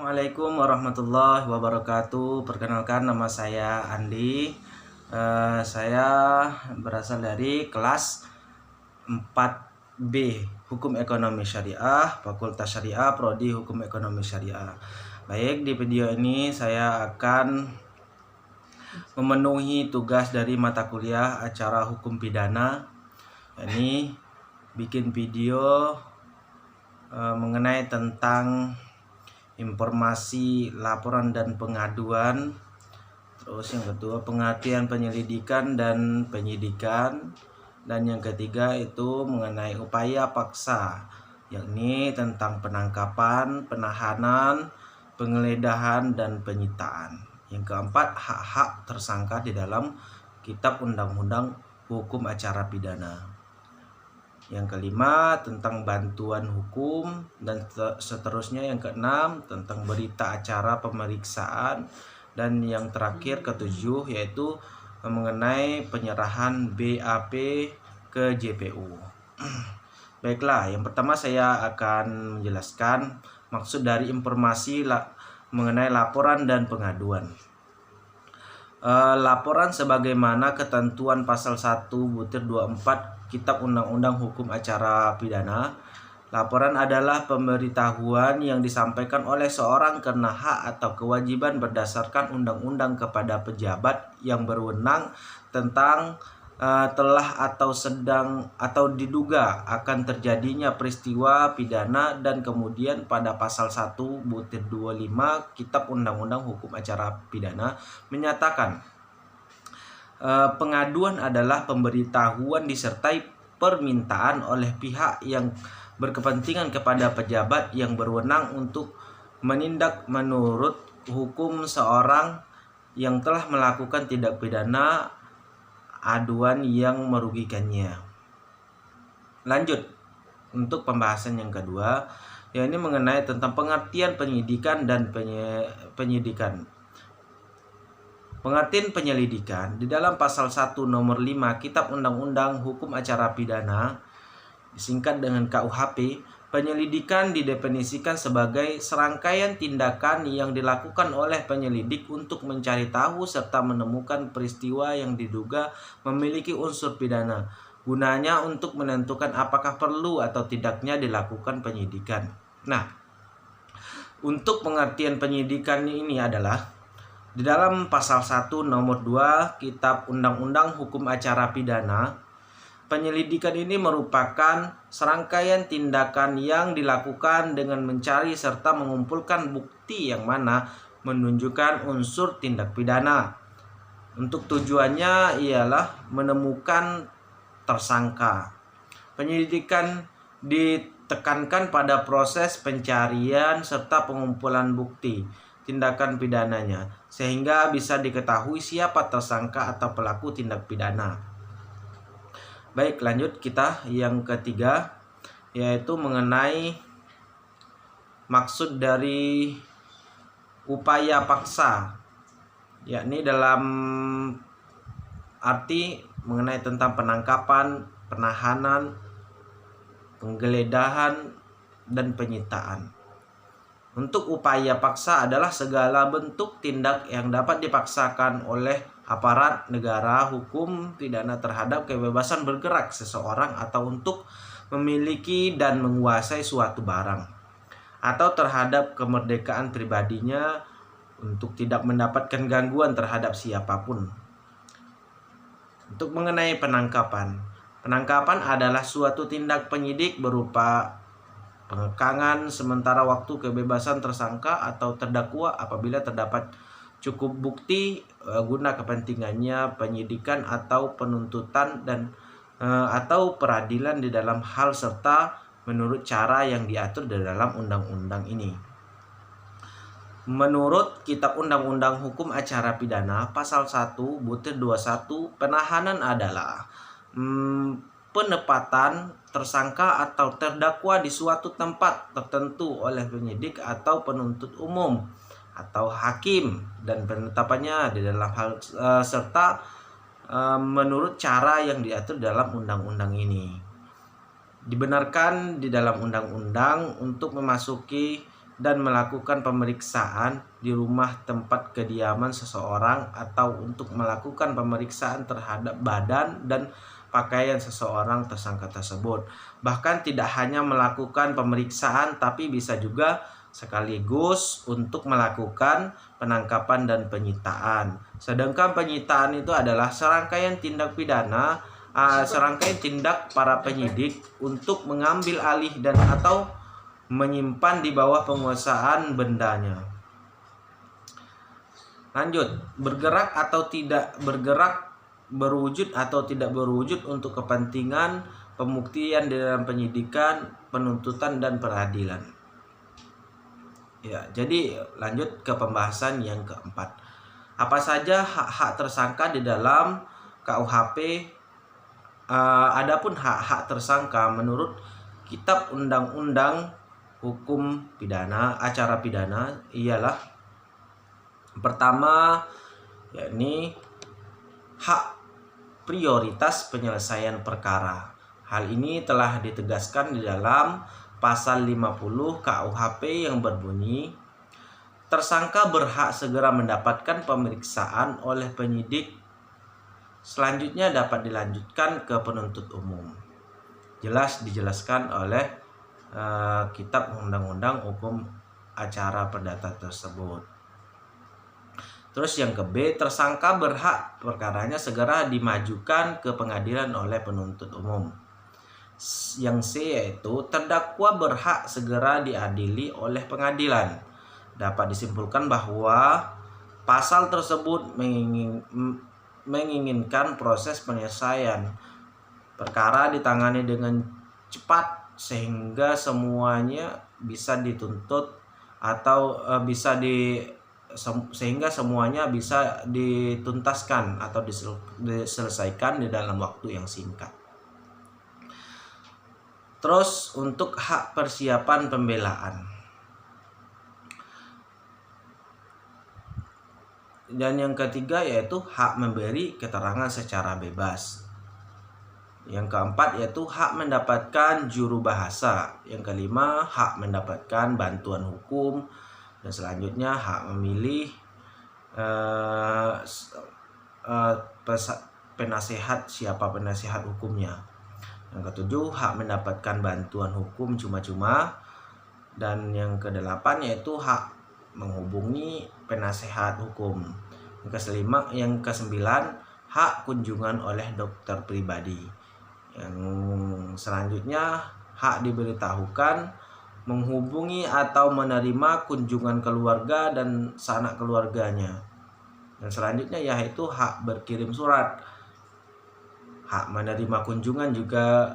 Assalamualaikum warahmatullahi wabarakatuh. Perkenalkan, nama saya Andi. Saya berasal dari kelas 4B Hukum Ekonomi Syariah, Fakultas Syariah, Prodi Hukum Ekonomi Syariah. Baik, di video ini saya akan memenuhi tugas dari mata kuliah acara hukum pidana. Ini bikin video mengenai tentang informasi laporan dan pengaduan. Terus yang kedua, pengertian penyelidikan dan penyidikan. Dan yang ketiga itu mengenai upaya paksa, yakni tentang penangkapan, penahanan, penggeledahan, dan penyitaan. Yang keempat, hak-hak tersangka di dalam Kitab Undang-Undang Hukum Acara Pidana. Yang kelima, tentang bantuan hukum, dan seterusnya. Yang keenam, tentang berita acara pemeriksaan. Dan yang terakhir, ketujuh, yaitu mengenai penyerahan BAP ke JPU. Baiklah, yang pertama saya akan menjelaskan maksud dari informasi mengenai laporan dan pengaduan. Laporan sebagaimana ketentuan pasal 1/24 Kitab Undang-Undang Hukum Acara Pidana. Laporan adalah pemberitahuan yang disampaikan oleh seorang karena hak atau kewajiban berdasarkan undang-undang kepada pejabat yang berwenang tentang telah atau sedang atau diduga akan terjadinya peristiwa pidana, dan kemudian pada pasal 1/25 Kitab Undang-Undang Hukum Acara Pidana menyatakan pengaduan adalah pemberitahuan disertai permintaan oleh pihak yang berkepentingan kepada pejabat yang berwenang untuk menindak menurut hukum seorang yang telah melakukan tindak pidana aduan yang merugikannya. Lanjut untuk pembahasan yang kedua, yakni mengenai tentang pengertian penyidikan dan penyidikan. Pengertian penyelidikan di dalam pasal 1 nomor 5 Kitab Undang-Undang Hukum Acara Pidana, disingkat dengan KUHP, penyelidikan didefinisikan sebagai serangkaian tindakan yang dilakukan oleh penyelidik untuk mencari tahu serta menemukan peristiwa yang diduga memiliki unsur pidana. Gunanya untuk menentukan apakah perlu atau tidaknya dilakukan penyidikan. Nah, untuk pengertian penyidikan ini adalah di dalam pasal 1 nomor 2 Kitab Undang-Undang Hukum Acara Pidana, penyelidikan ini merupakan serangkaian tindakan yang dilakukan dengan mencari serta mengumpulkan bukti yang mana menunjukkan unsur tindak pidana. Untuk tujuannya ialah menemukan tersangka. Penyelidikan ditekankan pada proses pencarian serta pengumpulan bukti tindakan pidananya, sehingga bisa diketahui siapa tersangka atau pelaku tindak pidana. Baik, lanjut kita yang ketiga, yaitu mengenai maksud dari upaya paksa, yakni dalam arti mengenai tentang penangkapan, penahanan, penggeledahan, dan penyitaan. Untuk upaya paksa adalah segala bentuk tindak yang dapat dipaksakan oleh aparat negara hukum pidana terhadap kebebasan bergerak seseorang, atau untuk memiliki dan menguasai suatu barang, atau terhadap kemerdekaan pribadinya untuk tidak mendapatkan gangguan terhadap siapapun. Untuk mengenai penangkapan, penangkapan adalah suatu tindak penyidik berupa pengekangan sementara waktu kebebasan tersangka atau terdakwa apabila terdapat cukup bukti guna kepentingannya penyidikan atau penuntutan dan atau peradilan di dalam hal serta menurut cara yang diatur di dalam undang-undang ini. Menurut Kitab Undang-Undang Hukum Acara Pidana pasal 1/21, penahanan adalah penempatan tersangka atau terdakwa di suatu tempat tertentu oleh penyidik atau penuntut umum atau hakim, dan penetapannya di dalam hal serta menurut cara yang diatur dalam undang-undang ini. Dibenarkan di dalam undang-undang untuk memasuki dan melakukan pemeriksaan di rumah tempat kediaman seseorang atau untuk melakukan pemeriksaan terhadap badan dan pakaian seseorang tersangka tersebut. Bahkan tidak hanya melakukan pemeriksaan tapi bisa juga sekaligus untuk melakukan penangkapan dan penyitaan. Sedangkan penyitaan itu adalah serangkaian tindak pidana, serangkaian tindak para penyidik untuk mengambil alih dan atau menyimpan di bawah penguasaan bendanya. Lanjut, bergerak atau tidak bergerak, berwujud atau tidak berwujud untuk kepentingan pembuktian di dalam penyidikan, penuntutan, dan peradilan. Ya, jadi lanjut ke pembahasan yang keempat. Apa saja hak-hak tersangka di dalam KUHP? Adapun hak-hak tersangka menurut Kitab Undang-Undang Hukum Pidana, Acara Pidana ialah pertama, yakni hak prioritas penyelesaian perkara. Hal ini telah ditegaskan di dalam pasal 50 KUHP yang berbunyi, tersangka berhak segera mendapatkan pemeriksaan oleh penyidik, selanjutnya dapat dilanjutkan ke penuntut umum. Jelas dijelaskan oleh Kitab Undang-Undang Hukum Acara Perdata tersebut. Terus yang ke B, tersangka berhak perkaranya segera dimajukan ke pengadilan oleh penuntut umum. Yang C yaitu terdakwa berhak segera diadili oleh pengadilan. Dapat disimpulkan bahwa pasal tersebut menginginkan proses penyelesaian perkara ditangani dengan cepat sehingga semuanya bisa dituntut atau sehingga semuanya bisa dituntaskan atau diselesaikan di dalam waktu yang singkat. Terus untuk hak persiapan pembelaan. Dan yang ketiga yaitu hak memberi keterangan secara bebas. Yang keempat yaitu hak mendapatkan juru bahasa. Yang kelima hak mendapatkan bantuan hukum. Dan selanjutnya hak memilih penasehat, siapa penasehat hukumnya. Yang ketujuh hak mendapatkan bantuan hukum cuma-cuma. Dan yang kedelapan yaitu hak menghubungi penasehat hukum. Yang kesembilan hak kunjungan oleh dokter pribadi. Yang selanjutnya hak diberitahukan, menghubungi atau menerima kunjungan keluarga dan sanak keluarganya. Dan selanjutnya yaitu hak berkirim surat. Hak menerima kunjungan juga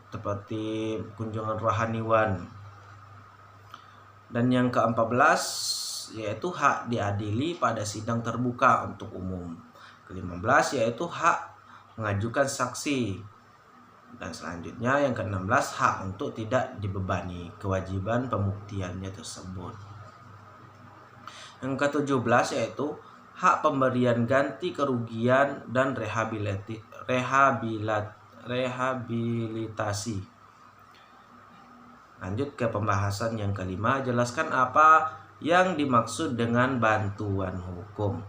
seperti kunjungan rohaniwan. Dan yang ke-14 yaitu hak diadili pada sidang terbuka untuk umum. Ke-15 yaitu hak mengajukan saksi. Dan selanjutnya yang ke-16 hak untuk tidak dibebani kewajiban pembuktiannya tersebut. Yang ke-17 yaitu hak pemberian ganti kerugian dan rehabilitasi. Lanjut ke pembahasan yang kelima, jelaskan apa yang dimaksud dengan bantuan hukum.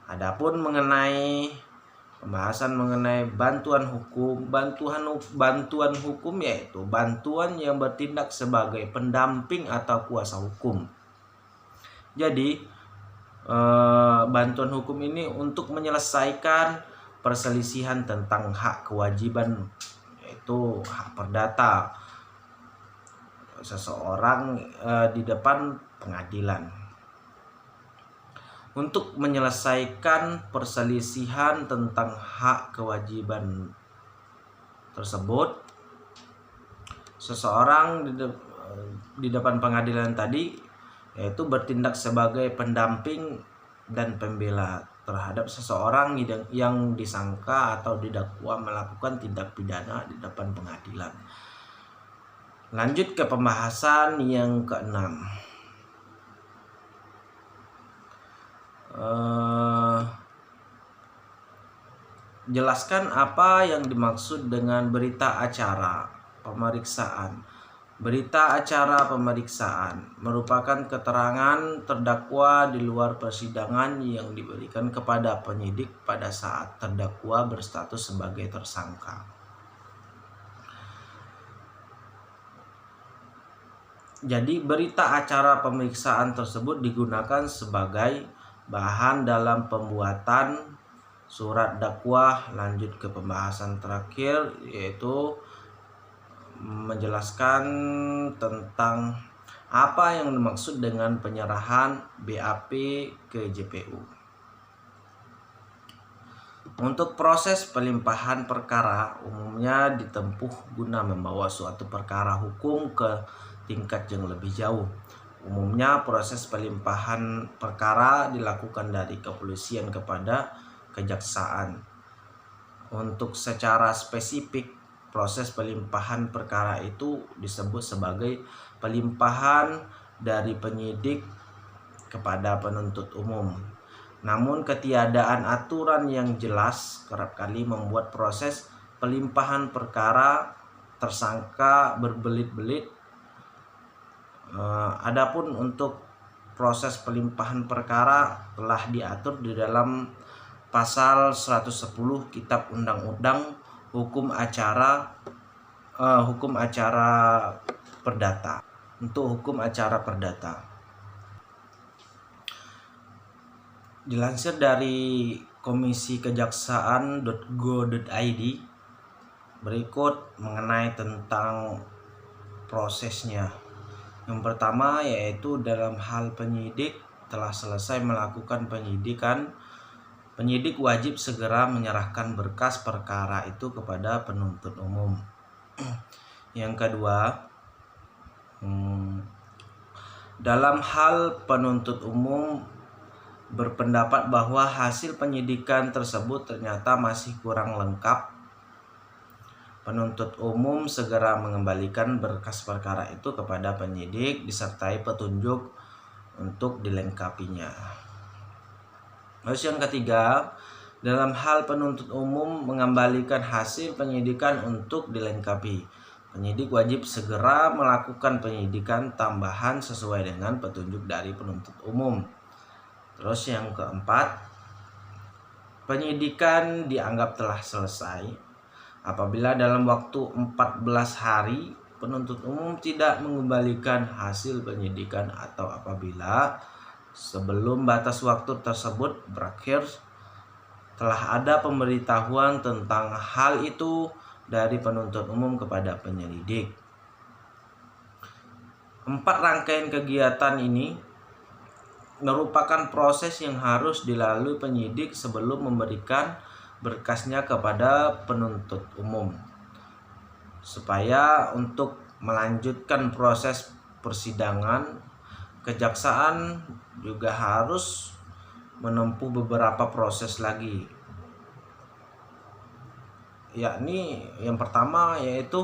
Adapun mengenai pembahasan mengenai bantuan hukum, bantuan hukum yaitu bantuan yang bertindak sebagai pendamping atau kuasa hukum. Jadi bantuan hukum ini untuk menyelesaikan perselisihan tentang hak kewajiban, yaitu hak perdata seseorang di depan pengadilan. Untuk menyelesaikan perselisihan tentang hak kewajiban tersebut, seseorang di depan pengadilan tadi yaitu bertindak sebagai pendamping dan pembela terhadap seseorang yang disangka atau didakwa melakukan tindak pidana di depan pengadilan. Lanjut ke pembahasan yang ke-6. Jelaskan apa yang dimaksud dengan berita acara pemeriksaan. Berita acara pemeriksaan merupakan keterangan terdakwa di luar persidangan yang diberikan kepada penyidik pada saat terdakwa berstatus sebagai tersangka. Jadi berita acara pemeriksaan tersebut digunakan sebagai bahan dalam pembuatan surat dakwah. Lanjut ke pembahasan terakhir, yaitu menjelaskan tentang apa yang dimaksud dengan penyerahan BAP ke JPU. Untuk proses pelimpahan perkara umumnya ditempuh guna membawa suatu perkara hukum ke tingkat yang lebih jauh. Umumnya proses pelimpahan perkara dilakukan dari kepolisian kepada kejaksaan. Untuk secara spesifik, proses pelimpahan perkara itu disebut sebagai pelimpahan dari penyidik kepada penuntut umum. Namun ketiadaan aturan yang jelas kerap kali membuat proses pelimpahan perkara tersangka berbelit-belit. Adapun untuk proses pelimpahan perkara telah diatur di dalam pasal 110 Kitab Undang-Undang Hukum Acara Perdata. Untuk hukum acara perdata, dilansir dari Komisi Kejaksaan.go.id, berikut mengenai tentang prosesnya. Yang pertama yaitu dalam hal penyidik telah selesai melakukan penyidikan, penyidik wajib segera menyerahkan berkas perkara itu kepada penuntut umum. Yang kedua, dalam hal penuntut umum berpendapat bahwa hasil penyidikan tersebut ternyata masih kurang lengkap, penuntut umum segera mengembalikan berkas perkara itu kepada penyidik disertai petunjuk untuk dilengkapinya. Terus yang ketiga, dalam hal penuntut umum mengembalikan hasil penyidikan untuk dilengkapi, penyidik wajib segera melakukan penyidikan tambahan sesuai dengan petunjuk dari penuntut umum. Terus yang keempat, penyidikan dianggap telah selesai apabila dalam waktu 14 hari penuntut umum tidak mengembalikan hasil penyidikan atau apabila sebelum batas waktu tersebut berakhir telah ada pemberitahuan tentang hal itu dari penuntut umum kepada penyelidik. 4 rangkaian kegiatan ini merupakan proses yang harus dilalui penyidik sebelum memberikan berkasnya kepada penuntut umum. Supaya untuk melanjutkan proses persidangan, kejaksaan juga harus menempuh beberapa proses lagi. Yakni yang pertama yaitu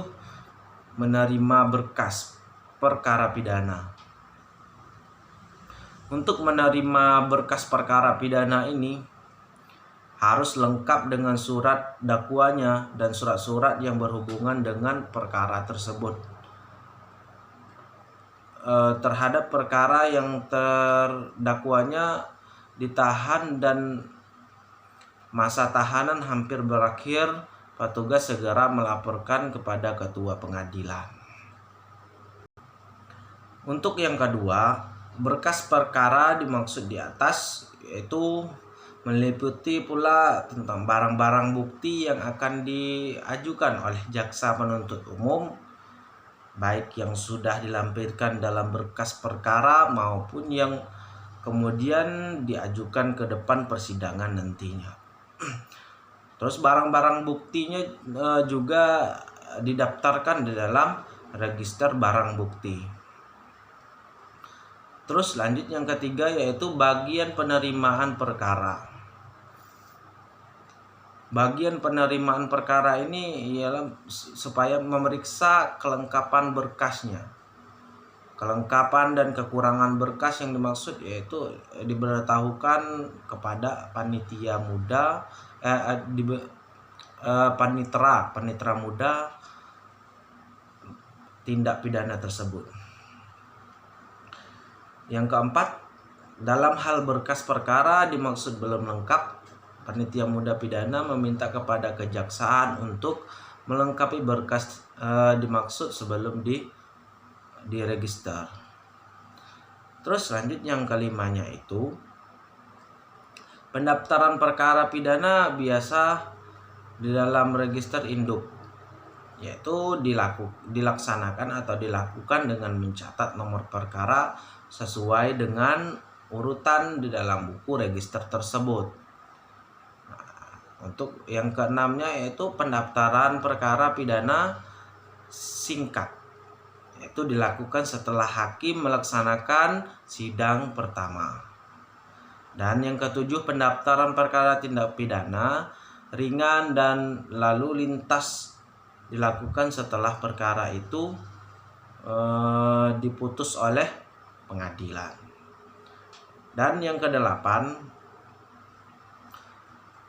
menerima berkas perkara pidana. Untuk menerima berkas perkara pidana ini harus lengkap dengan surat dakwanya dan surat-surat yang berhubungan dengan perkara tersebut. Terhadap perkara yang terdakwanya ditahan dan masa tahanan hampir berakhir, petugas segera melaporkan kepada ketua pengadilan. Untuk yang kedua, berkas perkara dimaksud di atas yaitu meliputi pula tentang barang-barang bukti yang akan diajukan oleh jaksa penuntut umum, baik yang sudah dilampirkan dalam berkas perkara maupun yang kemudian diajukan ke depan persidangan nantinya. Terus barang-barang buktinya juga didaftarkan di dalam register barang bukti. Terus lanjut yang ketiga yaitu bagian penerimaan perkara. Bagian penerimaan perkara ini ialah supaya memeriksa kelengkapan berkasnya. Kelengkapan dan kekurangan berkas yang dimaksud yaitu diberitahukan kepada panitia muda, panitera muda tindak pidana tersebut. Yang keempat, dalam hal berkas perkara dimaksud belum lengkap, panitia muda pidana meminta kepada kejaksaan untuk melengkapi berkas dimaksud sebelum diregister. Terus lanjut yang kelimanya itu, pendaftaran perkara pidana biasa di dalam register induk, yaitu dilaksanakan atau dilakukan dengan mencatat nomor perkara sesuai dengan urutan di dalam buku register tersebut. Untuk yang keenamnya yaitu pendaftaran perkara pidana singkat, yaitu dilakukan setelah hakim melaksanakan sidang pertama. Dan yang ketujuh, pendaftaran perkara tindak pidana ringan dan lalu lintas dilakukan setelah perkara itu diputus oleh pengadilan. Dan yang kedelapan,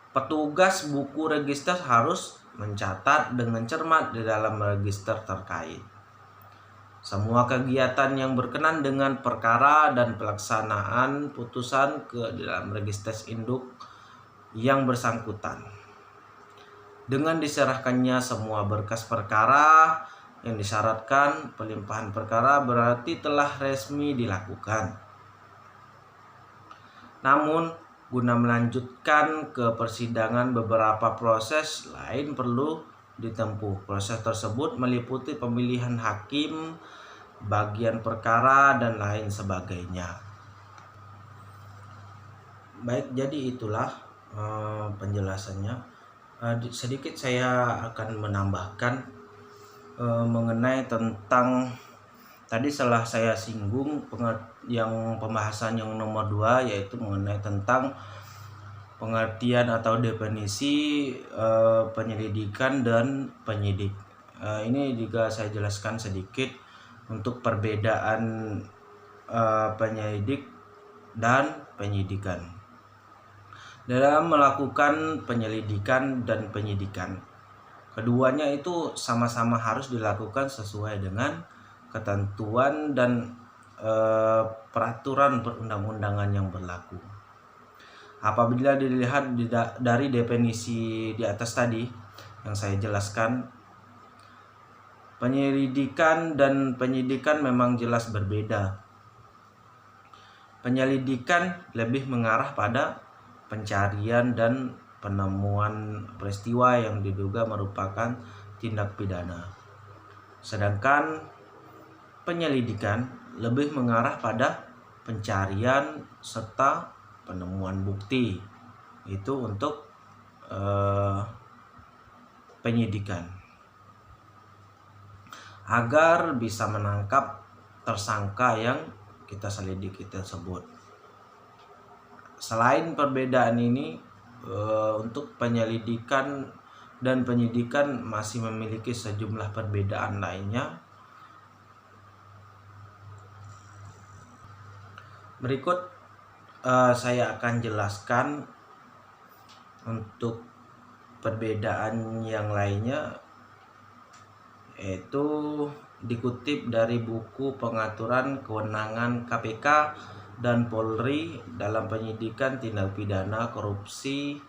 petugas buku register harus mencatat dengan cermat di dalam register terkait semua kegiatan yang berkenan dengan perkara dan pelaksanaan putusan ke dalam register induk yang bersangkutan. Dengan diserahkannya semua berkas perkara yang disyaratkan, pelimpahan perkara berarti telah resmi dilakukan. Namun, guna melanjutkan ke persidangan, beberapa proses lain perlu ditempuh. Proses tersebut meliputi pemilihan hakim, bagian perkara, dan lain sebagainya. Baik, jadi itulah penjelasannya. Sedikit saya akan menambahkan mengenai tentang tadi setelah saya singgung yang pembahasan yang nomor 2, yaitu mengenai tentang pengertian atau definisi penyelidikan dan penyidik. Ini juga saya jelaskan sedikit untuk perbedaan penyelidik dan penyidikan. Dalam melakukan penyelidikan dan penyidikan, keduanya itu sama-sama harus dilakukan sesuai dengan ketentuan dan peraturan perundang-undangan yang berlaku. Apabila dilihat dari definisi di atas tadi yang saya jelaskan, penyelidikan dan penyidikan memang jelas berbeda. Penyelidikan lebih mengarah pada pencarian dan penemuan peristiwa yang diduga merupakan tindak pidana. Sedangkan penyelidikan lebih mengarah pada pencarian serta penemuan bukti. Itu untuk penyidikan, agar bisa menangkap tersangka yang kita selidiki tersebut. Selain perbedaan ini, untuk penyelidikan dan penyidikan masih memiliki sejumlah perbedaan lainnya. Berikut saya akan jelaskan untuk perbedaan yang lainnya, yaitu dikutip dari buku Pengaturan Kewenangan KPK dan Polri dalam penyidikan tindak pidana korupsi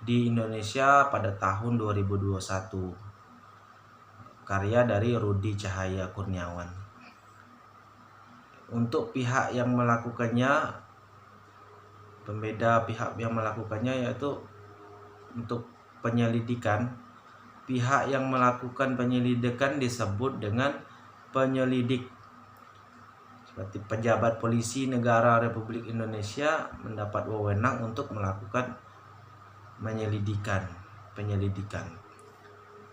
di Indonesia pada tahun 2021, karya dari Rudi Cahaya Kurniawan. Untuk pihak yang melakukannya, pembeda pihak yang melakukannya yaitu untuk penyelidikan, pihak yang melakukan penyelidikan disebut dengan penyelidik. Seperti pejabat polisi negara Republik Indonesia mendapat wewenang untuk melakukan penyelidikan.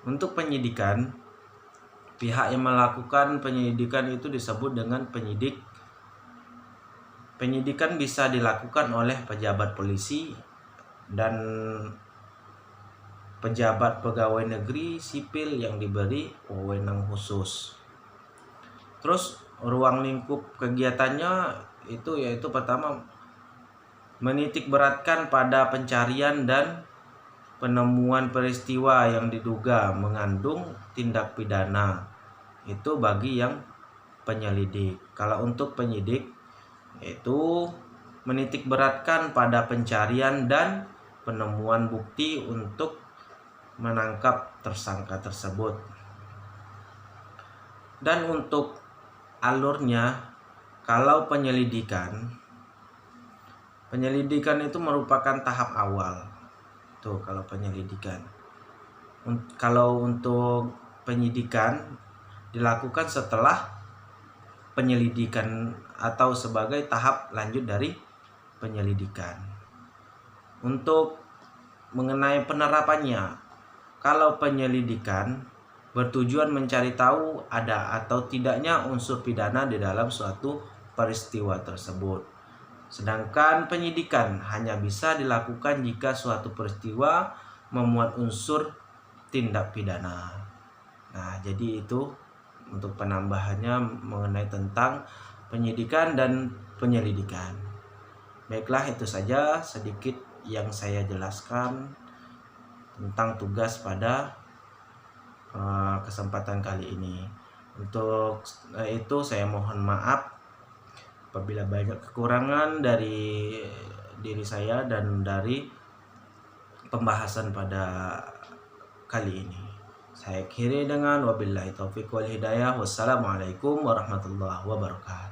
Untuk penyidikan, pihak yang melakukan penyelidikan itu disebut dengan penyidik. Penyidikan bisa dilakukan oleh pejabat polisi dan pejabat pegawai negeri sipil yang diberi wewenang khusus. Terus ruang lingkup kegiatannya itu yaitu pertama, menitik beratkan pada pencarian dan penemuan peristiwa yang diduga mengandung tindak pidana. Itu bagi yang penyelidik. Kalau untuk penyidik itu menitik beratkan pada pencarian dan penemuan bukti untuk menangkap tersangka tersebut. Dan untuk alurnya, kalau penyelidikan itu merupakan tahap awal. Tuh kalau penyelidikan. Kalau untuk penyidikan dilakukan setelah penyelidikan atau sebagai tahap lanjut dari penyelidikan. Untuk mengenai penerapannya, kalau penyelidikan bertujuan mencari tahu ada atau tidaknya unsur pidana di dalam suatu peristiwa tersebut. Sedangkan penyidikan hanya bisa dilakukan jika suatu peristiwa memuat unsur tindak pidana. Nah, jadi itu untuk penambahannya mengenai tentang penyidikan dan penyelidikan. Baiklah, itu saja sedikit yang saya jelaskan tentang tugas pada kesempatan kali ini. Untuk itu saya mohon maaf apabila banyak kekurangan dari diri saya dan dari pembahasan pada kali ini. Saya akhiri dengan wabillahi taufiq wal hidayah. Wassalamualaikum warahmatullahi wabarakatuh.